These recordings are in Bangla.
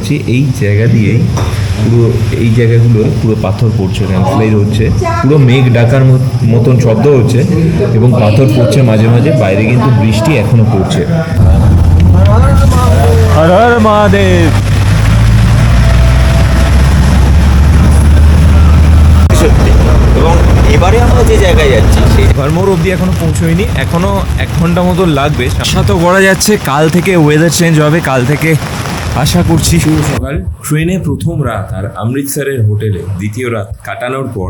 যাচ্ছি এই জায়গা দিয়েই পুরো এই জায়গাগুলো পুরো পাথর পড়ছে, ল্যান্ডস্লাইড হচ্ছে, পুরো মেঘ ডাকার মতন শব্দ হচ্ছে এবং পাথর পড়ছে মাঝে মাঝে। বাইরে কিন্তু বৃষ্টি এখনো পড়ছে। হর হর মহাদেব। এবং এবারে আমরা যে জায়গায় যাচ্ছি সেই ভারমোর অবধি এখনো পৌঁছয়নি, এখনো 1 ঘন্টা মতো লাগবে। আশা তো করা যাচ্ছে কাল থেকে ওয়েদার চেঞ্জ হবে, কাল থেকে আশা করছি। শুভ সকাল, ট্রেনে প্রথম রাত আর অমৃতসরের হোটেলে দ্বিতীয় রাত কাটানোর পর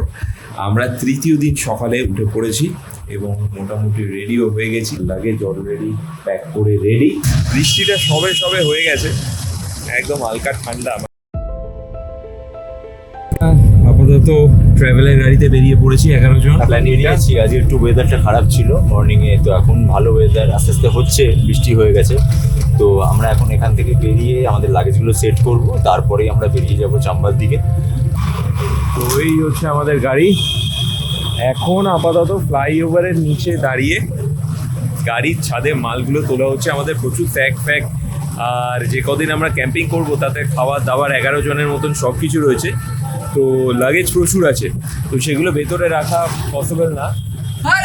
আমরা তৃতীয় দিন সকালে উঠে পড়েছি এবং মোটামুটি রেডিও হয়ে গেছি। লাগেজ অলরেডি প্যাক করে রেডি। বৃষ্টিটা সবে সবে হয়ে গেছে, একদম হালকা ঠান্ডা। আপাতত ট্রাভেলের গাড়িতে বেরিয়ে পড়েছি 11 জন। প্ল্যান নিয়েছি। আজকে একটু ওয়েদারটা খারাপ ছিল মর্নিংয়ে, তো এখন ভালো ওয়েদার, আস্তে আস্তে হচ্ছে, বৃষ্টি হয়ে গেছে। তো আমরা এখন এখান থেকে বেরিয়ে আমাদের লাগেজগুলো সেট করব, তারপরেই আমরা বেরিয়ে যাব চাম্বার দিকে। তো এই হচ্ছে আমাদের গাড়ি। এখন আপাতত ফ্লাইওভারের নিচে দাঁড়িয়ে গাড়ির ছাদে মালগুলো তোলা হচ্ছে। আমাদের প্রচুর ফ্যাক আর যে কদিন আমরা ক্যাম্পিং করব তাতে খাবার দাবার 11 জনের মতন সব কিছু রয়েছে। তো লাগেজ প্রচুর আছে, তো সেগুলো ভেতরে রাখা পসিবল না। হর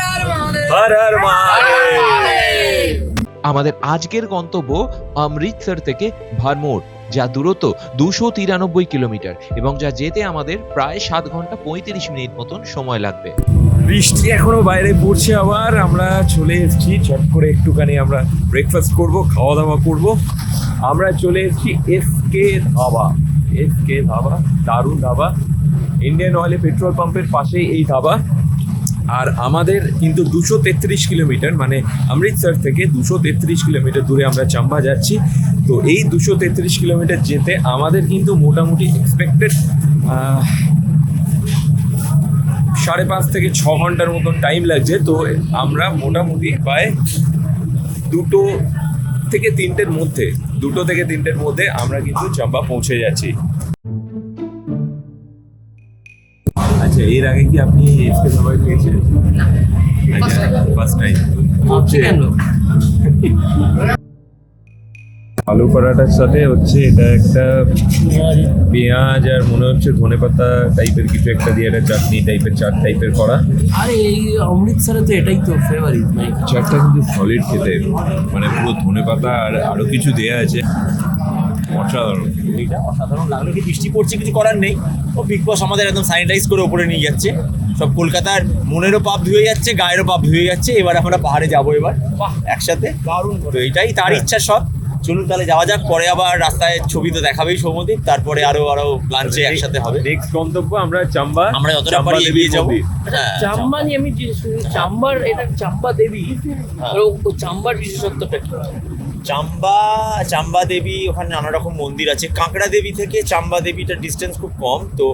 হর মহাদেব। আমাদের আজকের গন্তব্য অমৃতসর থেকে ভারমোর, যা দূরত্ব 293 কিলোমিটার এবং যা যেতে আমাদের প্রায় 7 ঘন্টা 35 মিনিট মতন সময় লাগবে। বৃষ্টি এখনো বাইরে পড়ছে, আবার আমরা চলে এসেছি। চট করে একটুখানি আমরা ব্রেকফাস্ট করব, খাওয়া দাওয়া করব। আমরা চলে এসেছি এসকে ধাবা। এসকে ধাবা দারুণ ধাবা, ইন্ডিয়ান অয়েলে পেট্রোল পাম্পের পাশেই এই ধাবা। আর আমাদের কিন্তু 233 কিলোমিটার, মানে অমৃতসর থেকে 233 কিলোমিটার দূরে আমরা চাম্বা যাচ্ছি। তো এই 233 কিলোমিটার যেতে আমাদের কিন্তু মোটামুটি এক্সপেক্টেড 5.5 থেকে 6 ঘন্টার মতন টাইম লাগছে। তো আমরা মোটামুটি প্রায় 2 থেকে 3টের মধ্যে আমরা কিন্তু চাম্বা পৌঁছে যাচ্ছি। আচ্ছা, এর আগে কি আপনি এসকে ধাবায় খেয়েছেন? First time. আলু পরাটার সাথে হচ্ছে এটা একটা পেঁয়াজ আর মনে হচ্ছে ধনেপাতা টাইপের কিছু একটা দিয়ে একটা চাটনি টাইপের, চাট টাইপের করা। আরে এই অমৃতসরে তো এটাই তো ফেভারিট। চাটটা কিন্তু সলিড খেতে, মানে পুরো ধনেপাতা আর আরো কিছু দেয়া আছে। অসাধারণ, এটা অসাধারণ লাগলো। কি বৃষ্টি পড়ছে, কিছু করার নেই। ও বিগ বস আমাদের একদম স্যানিটাইজ করে উপরে নিয়ে যাচ্ছে। সব কলকাতার মনেরও পাপ ধুয়ে যাচ্ছে, গায়েরও পাপ ধুয়ে যাচ্ছে। এবার আমরা পাহাড়ে যাবো এবার একসাথে, দারুণ। তো এটাই তার ইচ্ছা সব। চলুন তাহলে যাওয়া যাক। পরে আবার রাস্তায় ছবি তো দেখাবেই সৌমদীপ, তারপরে আরো লাঞ্চে একসাথে হবে। নেক্সট গন্তব্য আমরা চাম্বা। আমরা যতটা পারি এগিয়ে যাবো। চাম্বা নিয়ে আমি চাম্বার, এটা চাম্বা দেবী, ও চাম্বার বিশেষত্বটা কি? চাম্বা দেবী, ওখানে নানা রকম মন্দির আছে। কাঁকড়া দেবী থেকে চাম্বা দেবীটার ডিস্টেন্স খুব কম, তো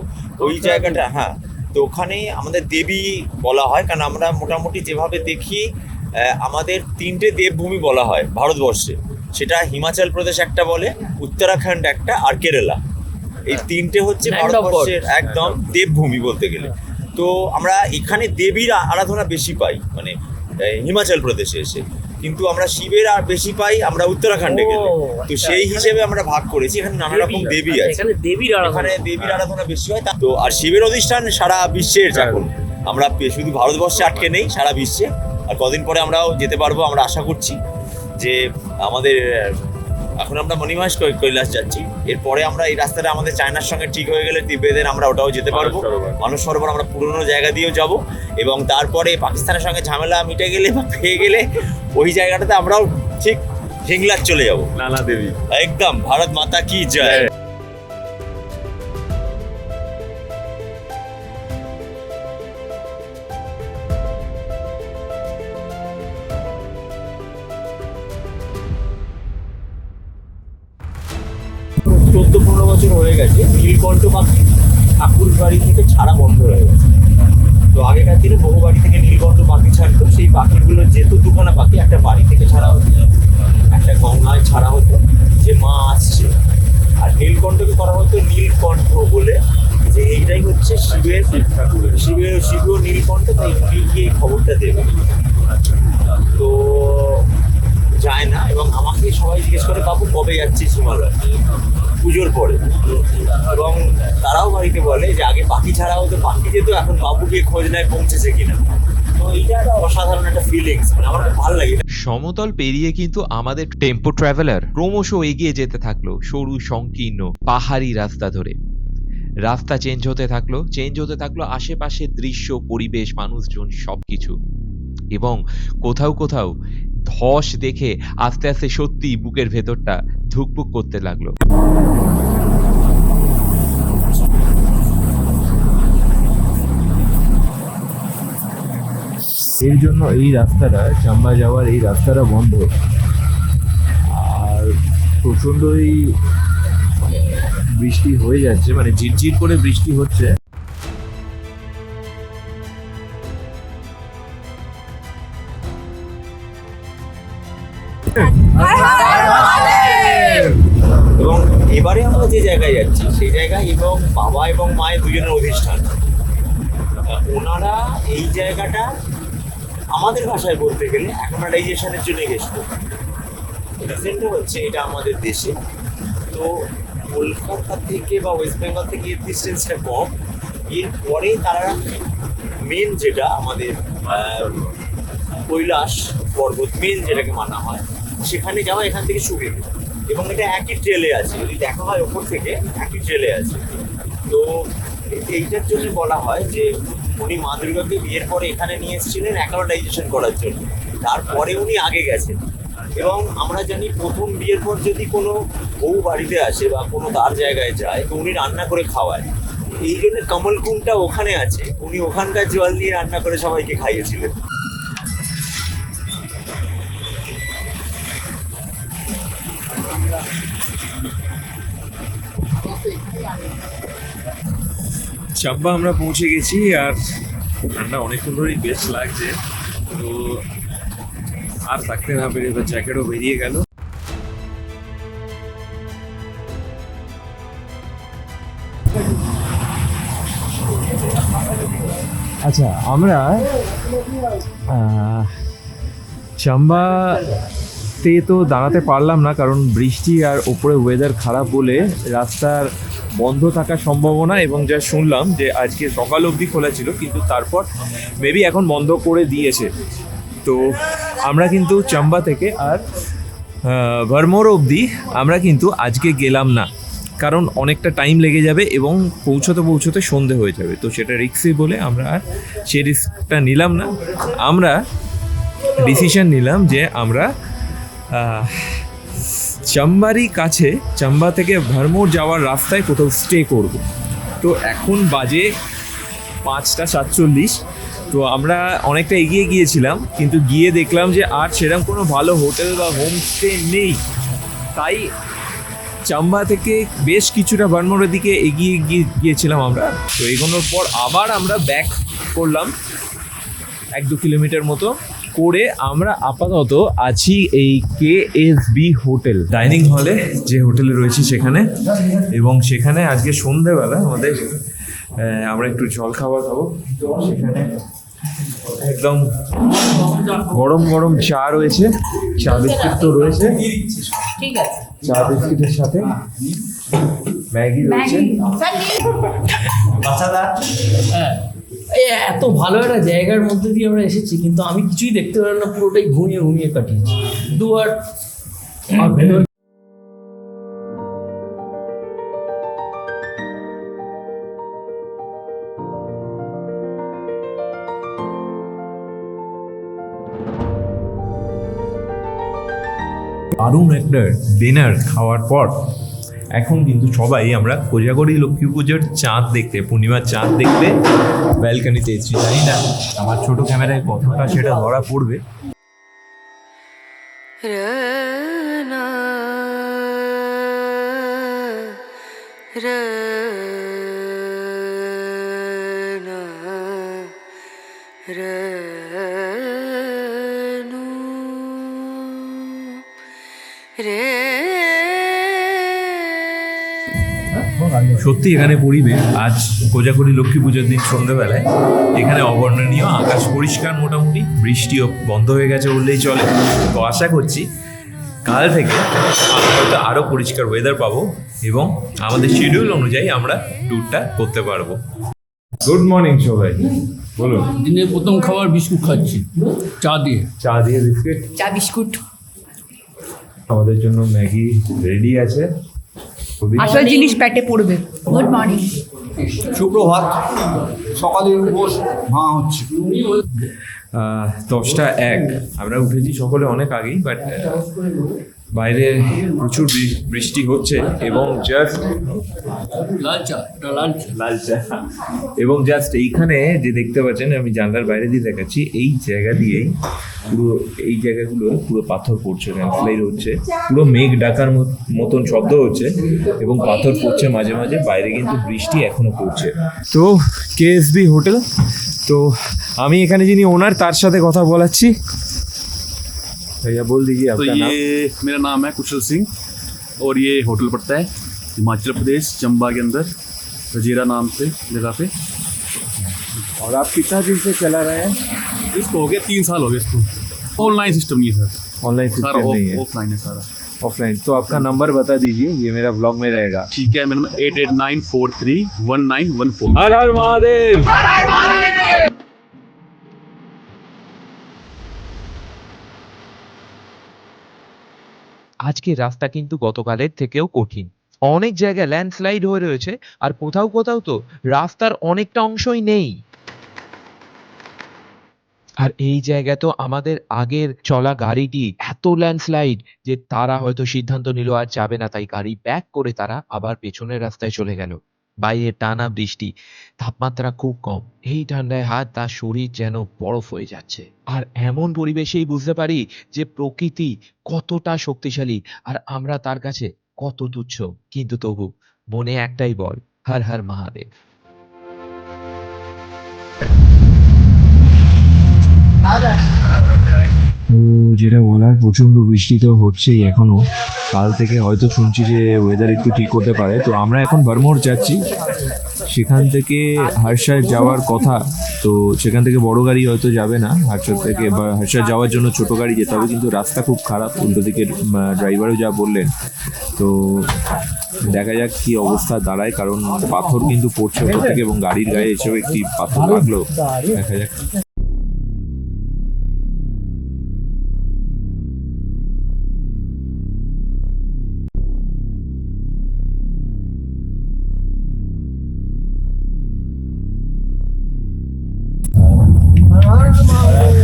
ওই জায়গাটা, হ্যাঁ, তো ওখানে আমাদের দেবী বলা হয়। কারণ আমরা মোটামুটি যেভাবে দেখি, আমাদের 3টে দেবভূমি বলা হয় ভারতবর্ষে। সেটা হিমাচল প্রদেশ একটা বলে, উত্তরাখণ্ড একটা, আর কেরালা। এই 3টে হচ্ছে ভারতবর্ষের একদম দেবভূমি বলতে গেলে। তো আমরা এখানে দেবীর আরাধনা বেশি পাই, মানে হিমাচল প্রদেশে এসে। কিন্তু আমরা শিবের আর বেশি পাই আমরা উত্তরাখণ্ডে গেলে। তো সেই হিসেবে আমরা ভাগ করেছি। এখানে নানা রকম দেবী আছে, এখানে দেবীর আরাধনা বেশি হয়। তো আর শিবের অধিষ্ঠান সারা বিশ্বের। এখন আমরা শুধু ভারতবর্ষে আটকে নেই, সারা বিশ্বে। আর কদিন পরে আমরাও যেতে পারবো, আমরা আশা করছি। যে আমাদের এখন আমরা মণিমাস কৈলাস যাচ্ছি, এরপরে আমরা এই রাস্তাটা আমাদের চায়নার সঙ্গে ঠিক হয়ে গেলে তিব্বতের আমরা ওটাও যেতে পারবো। মানস সরোবর আমরা পুরনো জায়গা দিয়েও যাব। এবং তারপরে পাকিস্তানের সঙ্গে ঝামেলা মিটে গেলে বা পেয়ে গেলে ওই জায়গাটাতে আমরাও ঠিক হিংলাজ চলে যাবো। নানা দেবী, একদম। ভারত মাতা কি জয়। হয়ে গেছে নীলকণ্ঠ পাখি ঠাকুর বাড়ি থেকে ছাড়া বন্ধ হয়ে গেছে। তো আগেকার দিনে বহু বাড়ি থেকে নীলকণ্ঠ পাখি ছাড়তো। সেই পাখিগুলো যেহেতু দুখানা পাখি, একটা বাড়ি থেকে ছাড়া হতো, একটা গঙ্গায় ছাড়া হতো যে মা আসছে। আর নীলকণ্ঠকে করা হতো নীলকণ্ঠ বলে, যে এইটাই হচ্ছে শিবের শিব নীলকণ্ঠ, তাই গিয়ে এই খবরটা দেবে। তো যায় না, এবং আমাকে সবাই জিজ্ঞেস করে বাবু কবে যাচ্ছিস হিমালয়, পুজোর পরে। এবং তারাও বাড়িতে বলে যে আগে পাখি ছাড়া হতো, পাখি যেত, এখন বাবুকে খোঁজ নেয় পৌঁছেছে কিনা। তো এইটা একটা অসাধারণ একটা ফিলিংস, মানে আমার খুব ভালো লাগে। সমতল পেরিয়ে কিন্তু আমাদের টেম্পো ট্রাভেলার ক্রমশ এগিয়ে যেতে থাকলো সরু সংকীর্ণ পাহাড়ি রাস্তা ধরে। রাস্তা চেঞ্জ হতে থাকলো আশেপাশের দৃশ্য, পরিবেশ, মানুষজন, সবকিছু। এবং কোথাও কোথাও ধস দেখে আস্তে আস্তে সত্যি বুকের ভেতরটা ধুকপুক করতে লাগলো। এর জন্য এই রাস্তাটা, চাম্বা যাওয়ার এই রাস্তাটা বন্ধ, আর প্রচণ্ডই বৃষ্টি হয়ে যাচ্ছে, মানে ঝিরঝির করে বৃষ্টি হচ্ছে। এবং এবারে আমরা যে জায়গায় যাচ্ছি সেই জায়গায় এবং বাবা এবং মায়ের দুজনের অধিষ্ঠান। ওনারা এই জায়গাটা আমাদের ভাষায় বলতে গেলে অ্যাকোমোডাইজেশনের জন্য গেছিল। রিজনটা হচ্ছে এটা আমাদের দেশে, তো কলকাতা থেকে বা ওয়েস্ট বেঙ্গল থেকে এর ডিস্টেন্সটা কম। এরপরে তারা মেন যেটা আমাদের কৈলাস পর্বত মেন যেটাকে মানা হয়, সেখানে যাওয়া এখান থেকে সুবিধা। এবং এটা একই ট্রেলে আছে, যদি দেখা হয় ওপর থেকে একই ট্রেলে আছে। তো এইটার জন্য বলা হয় যে উনি মা দুর্গাকে বিয়ের পরে এখানে নিয়ে এসেছিলেন অ্যাকোমোডাইজেশন করার জন্য, তারপরে উনি আগে গেছেন। এবং আমরা জানি প্রথম বিয়ের পর যদি কোনো বউ বাড়িতে আসে বা কোনো তার জায়গায় যায়, তো উনি রান্না করে খাওয়ায়। এই জন্য কমলকুণ্ডটা ওখানে আছে, উনি ওখানকার জল দিয়ে রান্না করে সবাইকে খাইয়েছিলেন। চাম্বা আমরা পৌঁছে গেছি, আর ঠান্ডা অনেকক্ষণ ধরেই বেশ লাগছে, তো আর থাকতে না পেরে এবার জ্যাকেটও বেরিয়ে গেল। আচ্ছা, আমরা চাম্বাতে তো দাঁড়াতে পারলাম না, কারণ বৃষ্টি আর ওপরে ওয়েদার খারাপ বলে রাস্তার বন্ধ থাকার সম্ভাবনা, এবং যা শুনলাম যে আজকে সকাল অবধি খোলা ছিল, কিন্তু তারপর মেবি এখন বন্ধ করে দিয়েছে। তো আমরা কিন্তু চাম্বা থেকে আর ভারমোর অবধি আমরা কিন্তু আজকে গেলাম না, কারণ অনেকটা টাইম লেগে যাবে এবং পৌঁছতে সন্ধে হয়ে যাবে। তো সেটা রিস্কি বলে আমরা আর সে রিস্কটা নিলাম না। আমরা ডিসিশন নিলাম যে আমরা চাম্বারই কাছে, চাম্বা থেকে ভারমোর যাওয়ার রাস্তায় কোথাও স্টে করব। তো এখন বাজে 5:47। তো আমরা অনেকটা এগিয়ে গিয়েছিলাম, কিন্তু গিয়ে দেখলাম যে আর সেরকম কোনো ভালো হোটেল বা হোমস্টে নেই। তাই চাম্বা থেকে বেশ কিছুটা ভারমোরের দিকে এগিয়ে গিয়েছিলাম আমরা। তো এগোনোর পর আবার আমরা ব্যাক করলাম 1-2 কিলোমিটার মতো করে। আমরা আপাতত আছি এই KSB হোটেল ডাইনিং হলে, যে হোটেলে রয়েছে সেখানে। এবং সেখানে আজকে সন্ধ্যেবেলা আমাদের আমরা একটু জল খাবার খাবো। সেখানে একদম গরম গরম চা রয়েছে, চা বিস্কিট তো রয়েছে, চা বিস্কিটের সাথে ম্যাগি রয়েছে। এত ভালো একটা জায়গার মধ্যে দিয়ে আমরা এসেছি, কিন্তু আমি কিছুই দেখতে পারলাম না, পুরোটাই ঘুমিয়ে কাটিয়েছি দুবার। দারুণ একটা ডিনার খাওয়ার পর এখন কিন্তু সবাই আমরা কোজাগরি লক্ষ্মী পুজোর চাঁদ দেখতে, পূর্ণিমার চাঁদ দেখতে ব্যালকনিতে এসেছি। জানি না আমার ছোট ক্যামেরায় কতটা সেটা ধরা পড়বে। সত্যি এখানে পরিবেশ আজ কোজাগরি লক্ষ্মী পুজোর দিন সন্ধ্যাবেলায় এখানে অবর্ণনীয়। আকাশ পরিষ্কার মোটামুটি, বৃষ্টিও বন্ধ হয়ে গেছে বললেই চলে। তো আশা করছি কাল থেকে আমরা হয়তো আরও পরিষ্কার ওয়েদার পাবো এবং আমাদের শিডিউল অনুযায়ী আমরা ট্যুরটা করতে পারবো। গুড মর্নিং সবাই, বলুন। দিনের প্রথম খাবার বিস্কুট খাচ্ছি চা দিয়ে। চা দিয়ে বিস্কিট, চা বিস্কুট। আমাদের জন্য ম্যাগি রেডি আছে। আসল জিনিস পেটে পড়বে। Good morning. সুপ্রভাত। সকালে উপোস ভাঙা হচ্ছে। 10টা 1 আমরা উঠেছি সকলে অনেক আগেই, বাট বাইরে প্রচুর বৃষ্টি হচ্ছে এবং জাস্ট লাল চা, এটা লাল চা। লাল চা এবং জাস্ট এইখানে যে দেখতে পাচ্ছেন, আমি জানলার বাইরে দিয়ে দেখাচ্ছি, এই জায়গা দিয়েই পুরো এই জায়গাগুলো পুরো পাথর পড়ছে, ল্যান্ডস্লাইড হচ্ছে, পুরো মেঘ ডাকার মতন শব্দ হচ্ছে এবং পাথর পড়ছে মাঝে মাঝে। বাইরে কিন্তু বৃষ্টি এখনো পড়ছে। তো কেএসবি হোটেল, তো আমি এখানে যিনি ওনার তার সাথে কথা বলাচ্ছি। भैया बोल दीजिए तो आपका नाम। ये मेरा नाम है कुशल सिंह और ये होटल पड़ता है हिमाचल प्रदेश चंबा के अंदर रजीरा नाम से जगह पे। और आप कितना दिन से चला रहे हैं? इसको हो गया 3 साल हो गए इसको। ऑनलाइन सिस्टम नहीं है सर, ऑनलाइन सारा सिस्टम नहीं है, ऑफलाइन है सारा। ऑफलाइन। तो आपका नंबर बता दीजिए, ये मेरा ब्लॉग में रहेगा। ठीक है, मेरा 8894319114। हर हर महादेव। আজকে রাস্তা কিন্তু গতকালের থেকেও কঠিন, অনেক জায়গায় ল্যান্ডস্লাইড হয়ে রয়েছে আর কোথাও কোথাও তো রাস্তার অনেকটা অংশই নেই। আর এই জায়গায় তো আমাদের আগের চলা গাড়িটি এত ল্যান্ডস্লাইড যে তারা হয়তো সিদ্ধান্ত নিল আর যাবে না, তাই গাড়ি ব্যাক করে তারা আবার পেছনের রাস্তায় চলে গেল। বাইরে টানা বৃষ্টি, তাপমাত্রা খুব কম, এই ঠান্ডায় হাত তার শরীর যেন বরফ হয়ে যাচ্ছে। আর এমন পরিবেশেই বুঝতে পারি যে প্রকৃতি কতটা শক্তিশালী আর আমরা তার কাছে কত তুচ্ছ। কিন্তু তবু মনে একটাই বল, হর হর মহাদেব। যেটা বলার, প্রচণ্ড বৃষ্টি তো হচ্ছেই এখনো। কাল থেকে হয়তো শুনছি যে ওয়েদার একটু ঠিক হতে পারে। তো আমরা এখন ভরমোর যাচ্ছি, সেখান থেকে হারসার যাওয়ার কথা। তো সেখান থেকে বড় গাড়ি হয়তো যাবে না হারসার থেকে, বা হারসার যাওয়ার জন্য ছোট গাড়ি যেতে হবে। কিন্তু রাস্তা খুব খারাপ, উল্টো দিকে ড্রাইভারও যা বললেন। তো দেখা যাক কি অবস্থা দাঁড়ায়, কারণ পাথর কিন্তু পড়ছে ওপর থেকে এবং গাড়ির গায়ে এসেও একটি পাথর লাগলো। দেখা যাক।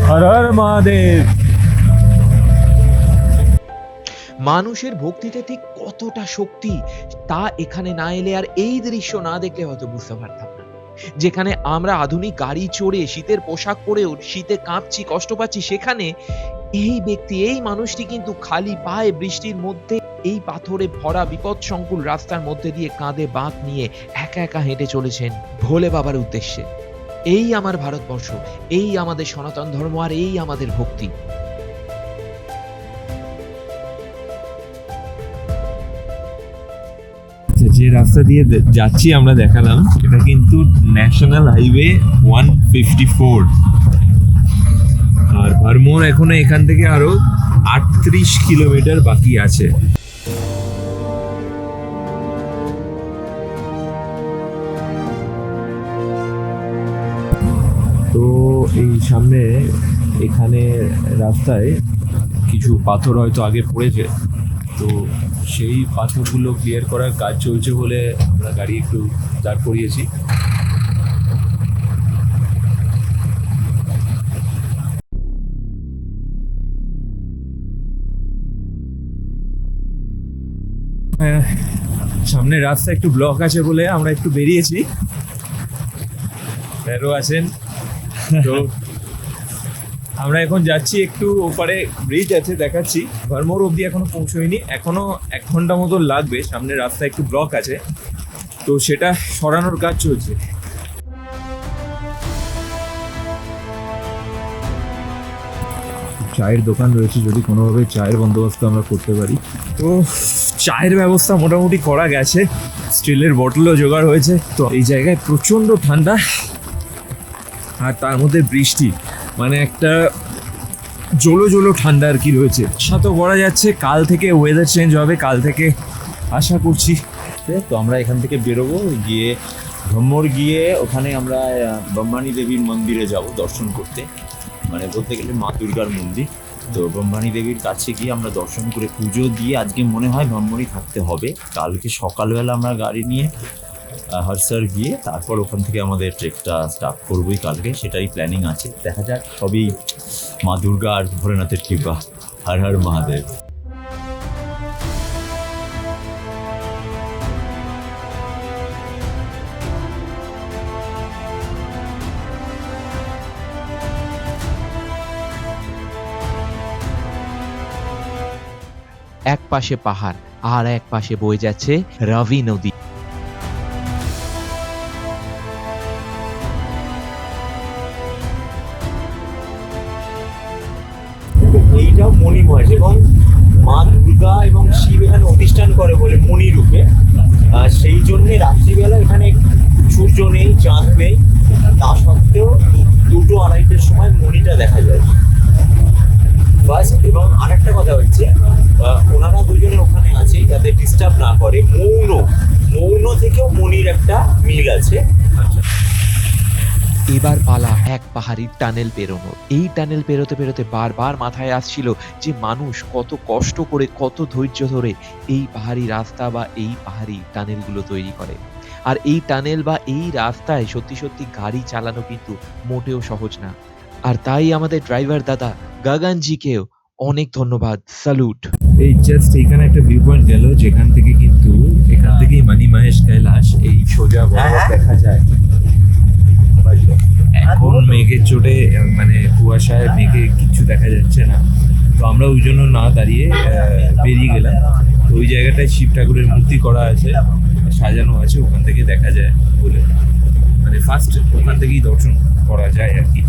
হর হর মহাদেব। মানুষের ভক্তিতে ঠিক কতটা শক্তি তা এখানে না এলে আর এই দৃশ্য না দেখলে হয়তো বুঝতে পারতাম না। যেখানে আমরা আধুনিক গাড়ি চড়ে শীতের পোশাক পরেও শীতে কাঁপছি, কষ্ট পাচ্ছি, সেখানে এই ব্যক্তি, এই মানুষটি কিন্তু খালি পায়ে বৃষ্টির মধ্যে এই পাথরে ভরা বিপদসংকুল রাস্তার মধ্যে দিয়ে কাঁধে বাঁক নিয়ে একা একা হেঁটে চলেছেন ভোলে বাবার উদ্দেশ্যে। এই আমার ভারতবর্ষ, এই আমাদের সনাতন ধর্ম, আর এই আমাদের ভক্তি। যে রাস্তা দিয়ে যাচ্ছি আমরা দেখালাম, এটা কিন্তু ন্যাশনাল হাইওয়ে 154। আর ভরমোর এখনো এখান থেকে আরো 38 কিলোমিটার বাকি আছে। তো এই সামনে এখানে রাস্তায় কিছু পাথর হয়তো আগে পড়েছে, তো সেই পাথরগুলো ক্লিয়ার করার কাজ চলছে বলে আমরা গাড়ি একটু দাঁড় করিয়েছি। সামনে রাস্তা একটু ব্লক আছে বলে আমরা একটু বেরিয়েছি। স্যারও আছেন। তো আমরা এখন যাচ্ছি একটু ওপারে, ব্রিজ আছে দেখাচ্ছি। ভরমোর অবধি এখনো পৌঁছইনি, এখনো 1 ঘন্টা মতো লাগবে। সামনে রাস্তা একটু ব্লক আছে, তো সেটা সরানোর কাজ চলছে। চায়ের দোকান রয়েছে, যদি কোনোভাবে চায়ের বন্দোবস্ত আমরা করতে পারি। তো চায়ের ব্যবস্থা মোটামুটি করা গেছে, স্টিলের বটলও জোগাড় হয়েছে। তো এই জায়গায় প্রচণ্ড ঠান্ডা আর তার মধ্যে বৃষ্টি, মানে একটা জলো জলো ঠান্ডা আর কি রয়েছে। আশা তো করা যাচ্ছে কাল থেকে ওয়েদার চেঞ্জ হবে, কাল থেকে আশা করছি। তো আমরা এখান থেকে বেরোবো, গিয়ে ভ্রমর গিয়ে ওখানে আমরা ব্রহ্মাণী দেবীর মন্দিরে যাব দর্শন করতে, মানে বলতে গেলে মা দুর্গার মন্দির। তো ব্রহ্মাণী দেবীর কাছে গিয়ে আমরা দর্শন করে পুজো দিয়ে আজকে মনে হয় ব্রহ্মণী থাকতে হবে। কালকে সকালবেলা আমরা গাড়ি নিয়ে হরসর গিয়ে তারপর ওখান থেকে আমাদের ট্রেকটা স্টার্ট করবোই কালকে, সেটাই প্ল্যানিং আছে। দেখা যাক, সবই মা দুর্গা আর ভোলেনাথের কৃপা। হর হর মহাদেব। এক পাশে পাহাড় আর এক পাশে বয়ে যাচ্ছে রাভি নদী। এইটাও মণিময়, এবং মা দুর্গা এবং শিব এখানে অধিষ্ঠান করে বলে মণি রূপে। সেই জন্যে রাত্রিবেলা এখানে সূর্য নেই, চাঁদ নেই, তা সত্ত্বেও 2-2-2:30টার সময় মণিটা দেখা যায় ফার্স্ট। এবং আরেকটা কথা হচ্ছে, ওনারা দুজনে ওখানে আছে যাতে ডিস্টার্ব না করে। মৌন থেকেও মণির একটা মিল আছে। এবার পালা এক পাহাড়ি টানেল পেরোনোর। এই টানেল পেরোতে পেরোতে বারবার মাথায় আসছিল যে মানুষ কত কষ্ট করে, কত ধৈর্য ধরে এই পাহাড়ি রাস্তা বা এই পাহাড়ি টানেলগুলো তৈরি করে। আর এই টানেল বা এই রাস্তায় সত্যি সত্যি গাড়ি চালানো কিন্তু মোটেও সহজ না। আর তাই আমাদের ড্রাইভার দাদা গগনজিকেও অনেক ধন্যবাদ, স্যালুট। এই জাস্ট এইখানে একটা ভিউ পয়েন্ট গেল, যেখান থেকে কিন্তু এখান থেকেই মানি মহেশ কৈলাস এই সোজা বরাবর দেখা যায়। এখন মেঘের চোটে মানে কুয়াশায় মেঘে কিছু দেখা যাচ্ছে না, তো আমরা ওই জন্য না দাঁড়িয়ে বেরিয়ে গেলাম। তো ওই জায়গাটায় শিব ঠাকুরের মূর্তি করা আছে, সাজানো আছে, ওখান থেকে দেখা যায় বলে, মানে ফার্স্ট ওখান থেকেই দর্শন করা যায় আর কি।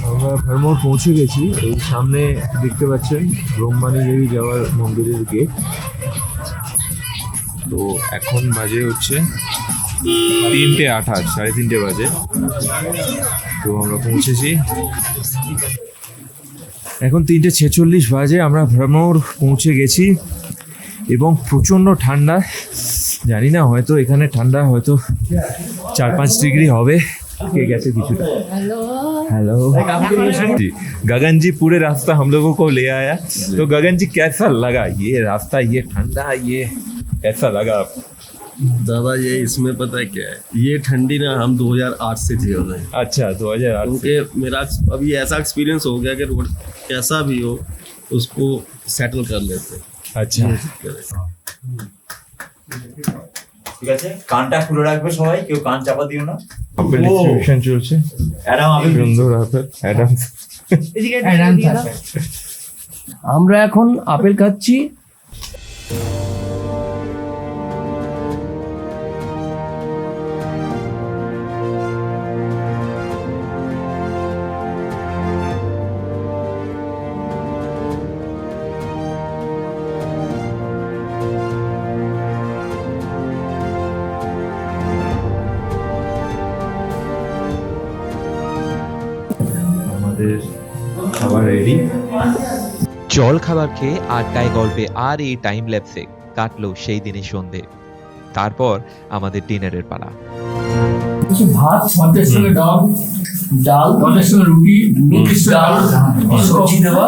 আমরা ভরমোর পৌঁছে গেছি। এই সামনে দেখতে পাচ্ছেন ব্রহ্মাণী দেবী যাওয়ার মন্দিরের গেট। তো এখন বাজে হচ্ছে 3:28, 3:30 বাজে। তো আমরা পৌঁছেছি, এখন 3:46 বাজে। আমরা ভ্রমর পৌঁছে গেছি এবং প্রচণ্ড ঠান্ডা। জানি না, হয়তো এখানে ঠান্ডা হয়তো 4-5 ডিগ্রি হবে, के गए কিছুটা। हेलो जी, गगन जी पूरे रास्ता हम लोगों को ले आया। तो गगन जी कैसा लगा ये रास्ता, ये ठंडा, ये कैसा लगा आपको? दादा ये इसमें पता है क्या है, ये ठंडी ना हम 2008 से झेल रहे हैं। अच्छा, 2008 क्योंकि मेरा अभी ऐसा एक्सपीरियंस हो गया कि रोड कैसा भी हो उसको सेटल कर लेते हैं। अच्छा, ঠিক আছে, কানটা খুলে রাখবে সবাই, কেউ কান চাপা দিও না। আপেল ডিস্ট্রিবিউশন চলছে। অ্যাডাম আপেল সুন্দর আপেল, অ্যাডাম। আমরা এখন আপেল খাচ্ছি। আমাদের খাবার রেডি। জল খাবার খেয়ে আড্ডায় গল্পে আর এই টাইম ল্যাপসে কাটলো সেই দিনের সন্ধে। তারপর আমাদের ডিনারের পালা। ভাত, ভাতের সঙ্গে ডাল, ডাল ভাতের সঙ্গে রুটি, ডাল সবজি দেওয়া,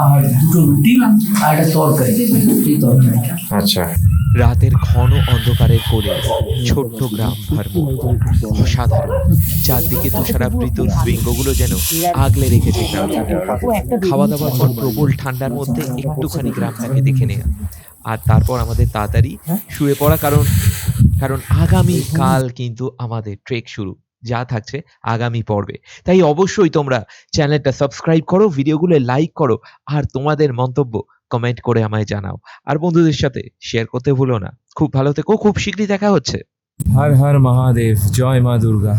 আর দুটো রুটি আর একটা তরকারি। এই তরকারিটা আচ্ছা, রাতের ঘন অন্ধকারের কোলে ছোট্ট গ্রাম ভরমোর অসাধারণ। চারদিকে তুষারাবৃত শৃঙ্গগুলো যেন আগলে রেখেছে গ্রামটাকে। খাওয়া দাওয়ার পর প্রবল ঠান্ডার মধ্যে একটুখানি গ্রামটাকে দেখে নেয়া, আর তারপর আমাদের তাড়াতাড়ি শুয়ে পড়া, কারণ আগামী কাল কিন্তু আমাদের ট্রেক শুরু, যা থাকছে আগামী পর্বে। তাই অবশ্যই তোমরা চ্যানেলটা সাবস্ক্রাইব করো, ভিডিওগুলো লাইক করো, আর তোমাদের মন্তব্য কমেন্ট করে আমায় জানাও, আর বন্ধুদের সাথে শেয়ার করতে ভুলো না। খুব ভালো থেকো, খুব শীঘ্রই দেখা হচ্ছে। হর হর মহাদেব, জয় মা দুর্গা।